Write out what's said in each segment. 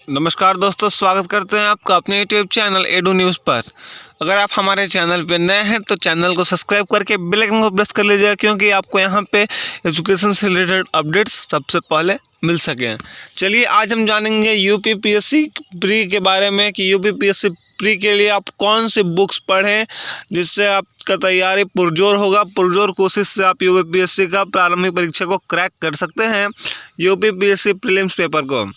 नमस्कार दोस्तों, स्वागत करते हैं आपका अपने यूट्यूब चैनल एडू न्यूज़ पर। अगर आप हमारे चैनल पर नए हैं तो चैनल को सब्सक्राइब करके बेल आइकन को प्रेस कर लीजिएगा, क्योंकि आपको यहाँ पे एजुकेशन से रिलेटेड अपडेट्स सबसे पहले मिल सकें। चलिए आज हम जानेंगे यूपीपीएससी प्री के बारे में कि यूपीपीएससी प्री के लिए आप कौन सी बुक्स पढ़ें जिससे आपका तैयारी पुरजोर होगा। पुरजोर कोशिश से आप यूपीपीएससी का प्रारंभिक परीक्षा को क्रैक कर सकते हैं, यूपीपीएससी प्रीलिम्स पेपर को।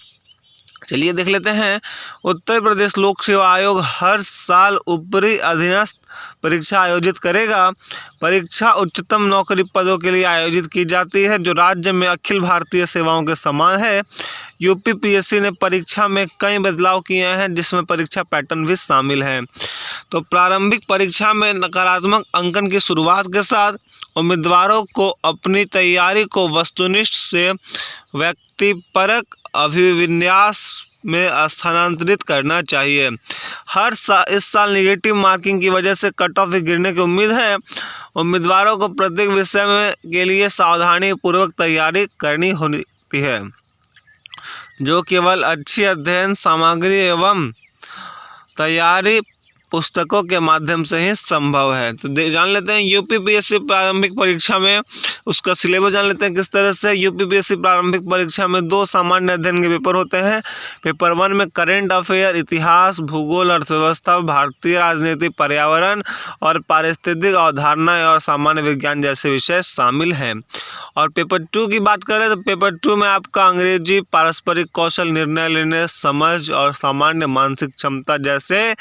चलिए देख लेते हैं। उत्तर प्रदेश लोक सेवा आयोग हर साल ऊपरी अधीनस्थ परीक्षा आयोजित करेगा। परीक्षा उच्चतम नौकरी पदों के लिए आयोजित की जाती है, जो राज्य में अखिल भारतीय सेवाओं के समान है। यूपीपीएससी ने परीक्षा में कई बदलाव किए हैं, जिसमें परीक्षा पैटर्न भी शामिल है। तो प्रारंभिक परीक्षा में नकारात्मक अंकन की शुरुआत के साथ उम्मीदवारों को अपनी तैयारी को वस्तुनिष्ठ से व्यक्तिपरक अभिविन्यास में स्थानांतरित करना चाहिए। इस साल नेगेटिव मार्किंग की वजह से कट ऑफ गिरने की उम्मीद है। उम्मीदवारों को प्रत्येक विषय में के लिए सावधानी पूर्वक तैयारी करनी होती है, जो केवल अच्छी अध्ययन सामग्री एवं तैयारी पुस्तकों के माध्यम से ही संभव है। तो जान लेते हैं यूपीपीएससी प्रारंभिक परीक्षा में उसका सिलेबस जान लेते हैं किस तरह से। यूपीपीएससी प्रारंभिक परीक्षा में 2 सामान्य अध्ययन के पेपर होते हैं। पेपर 1 में करेंट अफेयर, इतिहास, भूगोल, अर्थव्यवस्था, भारतीय राजनीति, पर्यावरण और पारिस्थितिक अवधारणा और सामान्य विज्ञान जैसे विषय शामिल हैं। और पेपर 2 की बात करें तो पेपर 2 में आपका अंग्रेजी, पारस्परिक कौशल, निर्णय लेने, समझ और सामान्य मानसिक क्षमता जैसे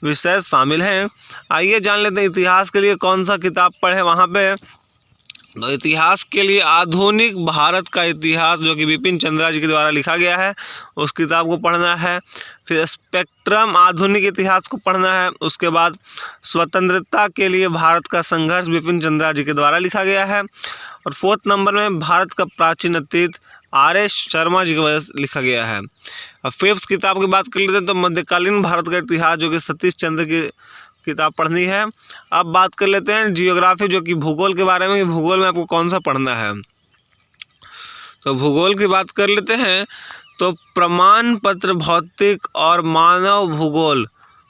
विषय शामिल हैं। आइए जान लेते हैं इतिहास के लिए कौन सा किताब पढ़े वहाँ पे। तो इतिहास के लिए आधुनिक भारत का इतिहास, जो कि बिपिन चंद्रा जी के द्वारा लिखा गया है, उस किताब को पढ़ना है। फिर स्पेक्ट्रम आधुनिक इतिहास को पढ़ना है। उसके बाद स्वतंत्रता के लिए भारत का संघर्ष, बिपिन चंद्रा जी के द्वारा लिखा गया है। और 4th नंबर में भारत का प्राचीन अतीत, आर.एस. शर्मा जी की वजह से लिखा गया है। अब 5th किताब की बात कर लेते हैं तो मध्यकालीन भारत का इतिहास, जो कि सतीश चंद्र की किताब पढ़नी है। अब बात कर लेते हैं जियोग्राफी, जो कि भूगोल के बारे में कि भूगोल में आपको कौन सा पढ़ना है। तो भूगोल की बात कर लेते हैं तो प्रमाण पत्र भौतिक और मानव भूगोल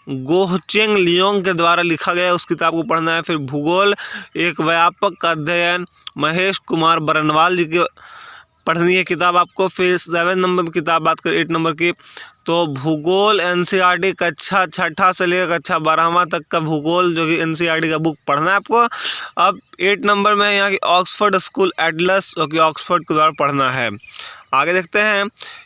गोहचेंग लियोंग के द्वारा लिखा गया उस किताब को पढ़ना है। फिर भूगोल एक व्यापक अध्ययन, महेश कुमार बरनवाल जी की पढ़नी है किताब आपको। फिर 7 नंबर की किताब बात करें 8 नंबर की तो भूगोल एनसीईआरटी कक्षा 6 से लेकर कक्षा 12वां तक का भूगोल, जो कि एनसीईआरटी का बुक पढ़ना है आपको। अब 8 नंबर में यहाँ की ऑक्सफोर्ड स्कूल एटलस, जो कि ऑक्सफोर्ड के द्वारा पढ़ना है। आगे देखते हैं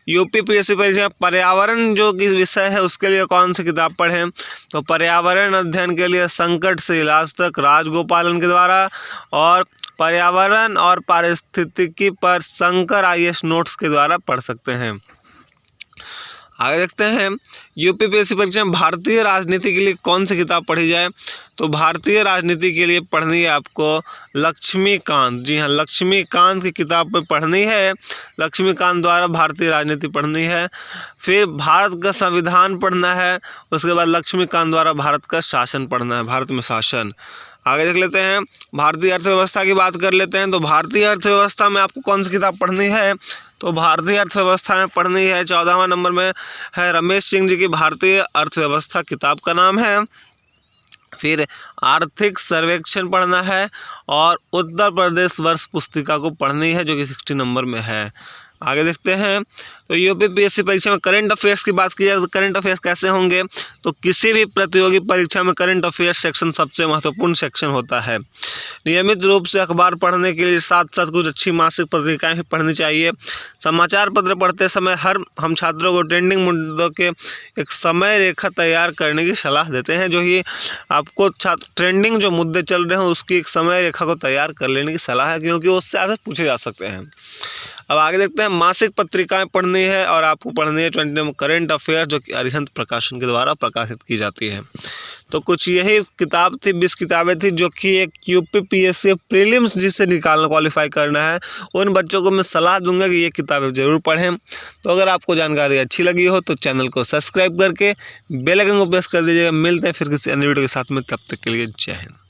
यूपीपीएससी परीक्षा पर्यावरण जो कि विषय है उसके लिए कौन सी किताब पढ़ें। तो पर्यावरण अध्ययन के लिए संकट से इलाज तक, राजगोपालन के द्वारा, और पर्यावरण और पारिस्थितिकी पर शंकर आईएएस नोट्स के द्वारा पढ़ सकते हैं। आगे देखते हैं यूपीपीएससी परीक्षा में भारतीय राजनीति के लिए कौन सी किताब पढ़ी जाए। तो भारतीय राजनीति के लिए पढ़नी है आपको लक्ष्मीकांत, जी हाँ, लक्ष्मीकांत की किताब पर पढ़नी है। लक्ष्मीकांत द्वारा भारतीय राजनीति पढ़नी है। फिर भारत का संविधान पढ़ना है। उसके बाद लक्ष्मीकांत द्वारा भारत का शासन पढ़ना है, भारत में शासन। आगे देख लेते हैं भारतीय अर्थव्यवस्था की बात कर लेते हैं। तो भारतीय अर्थव्यवस्था में आपको कौन सी किताब पढ़नी है। तो भारतीय अर्थव्यवस्था में पढ़नी है 14वां नंबर में है रमेश सिंह जी की भारतीय अर्थव्यवस्था, किताब का नाम है। फिर आर्थिक सर्वेक्षण पढ़ना है और उत्तर प्रदेश वर्ष पुस्तिका को पढ़नी है, जो कि 60 नंबर में है। आगे देखते हैं तो यूपीपीएससी परीक्षा में करंट अफेयर्स की बात की जाए तो करंट अफेयर्स कैसे होंगे। तो किसी भी प्रतियोगी परीक्षा में करंट अफेयर्स सेक्शन सबसे महत्वपूर्ण सेक्शन होता है। नियमित रूप से अखबार पढ़ने के लिए साथ साथ कुछ अच्छी मासिक पत्रिकाएं भी पढ़नी चाहिए। समाचार पत्र पढ़ते समय हम छात्रों को ट्रेंडिंग मुद्दों के एक समय रेखा तैयार करने की सलाह देते हैं, जो कि आपको ट्रेंडिंग जो मुद्दे चल रहे हैं उसकी एक समय रेखा को तैयार कर लेने की सलाह है, क्योंकि उससे आगे पूछे जा सकते हैं। अब आगे देखते हैं मासिक पत्रिकाएं पढ़नी है और आपको पढ़नी है 20 नंबर करंट अफेयर, जो कि अरिहंत प्रकाशन के द्वारा प्रकाशित की जाती है। तो कुछ यही किताब थी, 20 किताबें थी, जो कि एक यूपीपीएससी प्रीलिम्स जिससे निकालना क्वालिफाई करना है उन बच्चों को मैं सलाह दूंगा कि ये किताबें जरूर पढ़ें। तो अगर आपको जानकारी अच्छी लगी हो तो चैनल को सब्सक्राइब करके बेल आइकन को प्रेस कर दीजिएगा। मिलते हैं फिर किसी अन्य वीडियो के साथ में, तब तक के लिए जय हिंद।